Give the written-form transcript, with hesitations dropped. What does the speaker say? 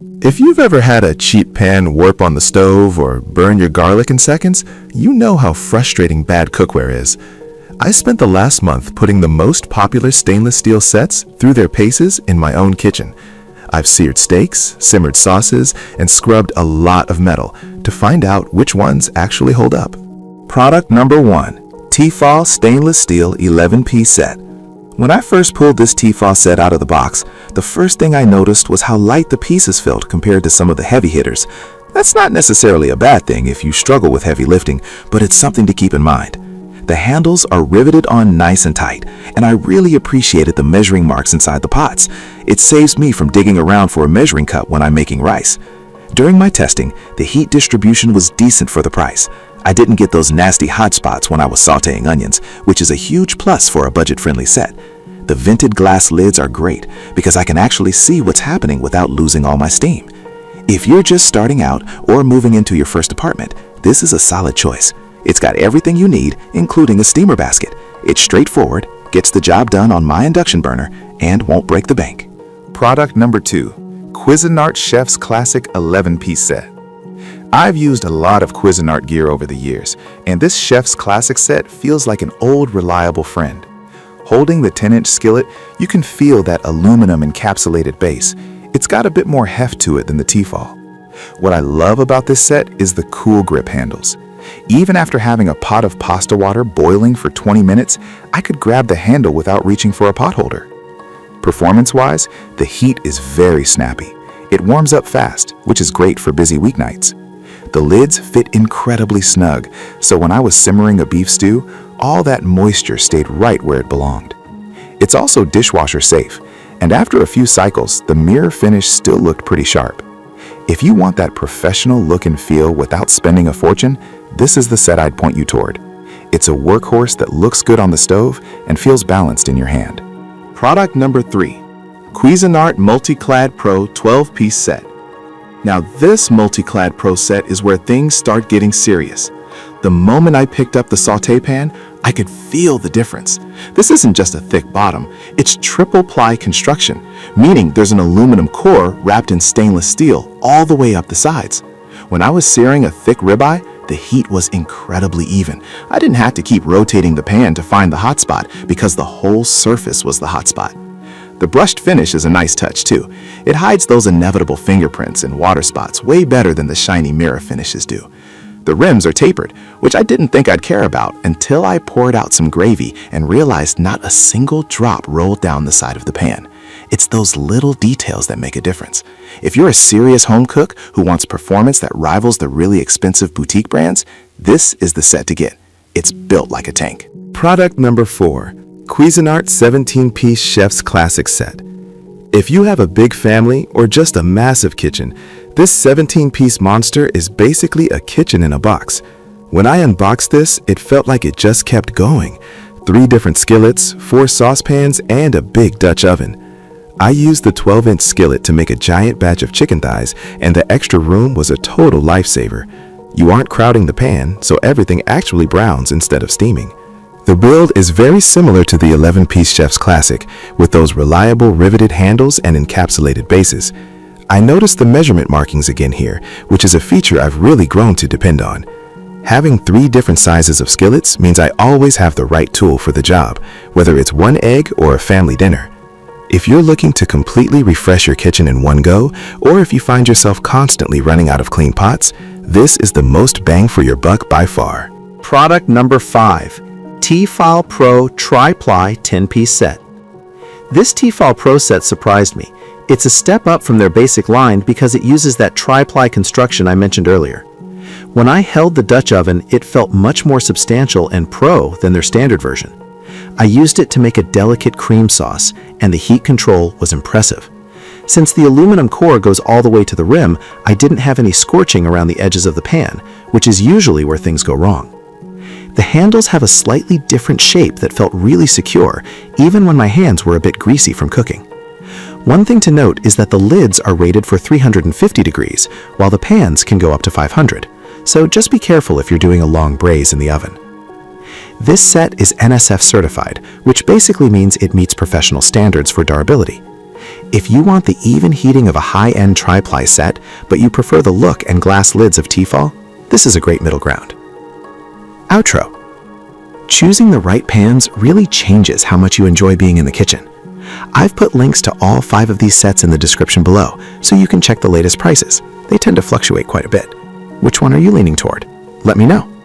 If you've ever had a cheap pan warp on the stove or burn your garlic in seconds, you know how frustrating bad cookware is. I spent the last month putting the most popular stainless steel sets through their paces in my own kitchen. I've seared steaks, simmered sauces, and scrubbed a lot of metal to find out which ones actually hold up. Product number 1. T-Fal Stainless Steel 11-piece set. When I first pulled this T-Fal set out of the box, the first thing I noticed was how light the pieces felt compared to some of the heavy hitters. That's not necessarily a bad thing if you struggle with heavy lifting, but it's something to keep in mind. The handles are riveted on nice and tight, and I really appreciated the measuring marks inside the pots. It saves me from digging around for a measuring cup when I'm making rice. During my testing, the heat distribution was decent for the price. I didn't get those nasty hot spots when I was sauteing onions, which is a huge plus for a budget-friendly set. The vented glass lids are great because I can actually see what's happening without losing all my steam. If you're just starting out or moving into your first apartment, this is a solid choice. It's got everything you need, including a steamer basket. It's straightforward, gets the job done on my induction burner, and won't break the bank. Product number 2. Cuisinart Chef's Classic 11-piece set. I've used a lot of Cuisinart gear over the years, and this Chef's Classic set feels like an old, reliable friend. Holding the 10-inch skillet, you can feel that aluminum encapsulated base. It's got a bit more heft to it than the T-Fal. What I love about this set is the cool grip handles. Even after having a pot of pasta water boiling for 20 minutes, I could grab the handle without reaching for a pot holder. Performance-wise, the heat is very snappy. It warms up fast, which is great for busy weeknights. The lids fit incredibly snug, so when I was simmering a beef stew, all that moisture stayed right where it belonged. It's also dishwasher safe, and after a few cycles, the mirror finish still looked pretty sharp. If you want that professional look and feel without spending a fortune, this is the set I'd point you toward. It's a workhorse that looks good on the stove and feels balanced in your hand. Product number 3. Cuisinart Multiclad Pro 12-piece set. Now this Multiclad Pro set is where things start getting serious. The moment I picked up the sauté pan, I could feel the difference. This isn't just a thick bottom, it's triple-ply construction, meaning there's an aluminum core wrapped in stainless steel all the way up the sides. When I was searing a thick ribeye, the heat was incredibly even. I didn't have to keep rotating the pan to find the hot spot because the whole surface was the hot spot. The brushed finish is a nice touch too. It hides those inevitable fingerprints and water spots way better than the shiny mirror finishes do. The rims are tapered, which I didn't think I'd care about until I poured out some gravy and realized not a single drop rolled down the side of the pan. It's those little details that make a difference. If you're a serious home cook who wants performance that rivals the really expensive boutique brands, this is the set to get. It's built like a tank. Product number 4. Cuisinart 17-piece Chef's Classic set. If you have a big family or just a massive kitchen, this 17-piece monster is basically a kitchen in a box. When I unboxed this, it felt like it just kept going. 3 different skillets, 4 saucepans, and a big Dutch oven. I used the 12-inch skillet to make a giant batch of chicken thighs, and the extra room was a total lifesaver. You aren't crowding the pan, so everything actually browns instead of steaming. The build is very similar to the 11-piece Chef's Classic, with those reliable riveted handles and encapsulated bases. I noticed the measurement markings again here, which is a feature I've really grown to depend on. Having 3 different sizes of skillets means I always have the right tool for the job, whether it's one egg or a family dinner. If you're looking to completely refresh your kitchen in one go, or if you find yourself constantly running out of clean pots, this is the most bang for your buck by far. Product number 5. T-Fal Pro Tri-Ply 10-piece set. This T-Fal Pro set surprised me. It's a step up from their basic line because it uses that tri-ply construction I mentioned earlier. When I held the Dutch oven, it felt much more substantial and pro than their standard version. I used it to make a delicate cream sauce, and the heat control was impressive. Since the aluminum core goes all the way to the rim, I didn't have any scorching around the edges of the pan, which is usually where things go wrong. The handles have a slightly different shape that felt really secure, even when my hands were a bit greasy from cooking. One thing to note is that the lids are rated for 350 degrees, while the pans can go up to 500, so just be careful if you're doing a long braise in the oven. This set is NSF certified, which basically means it meets professional standards for durability. If you want the even heating of a high-end tri-ply set, but you prefer the look and glass lids of T-Fal, this is a great middle ground. Outro. Choosing the right pans really changes how much you enjoy being in the kitchen. I've put links to all 5 of these sets in the description below, so you can check the latest prices. They tend to fluctuate quite a bit. Which one are you leaning toward? Let me know.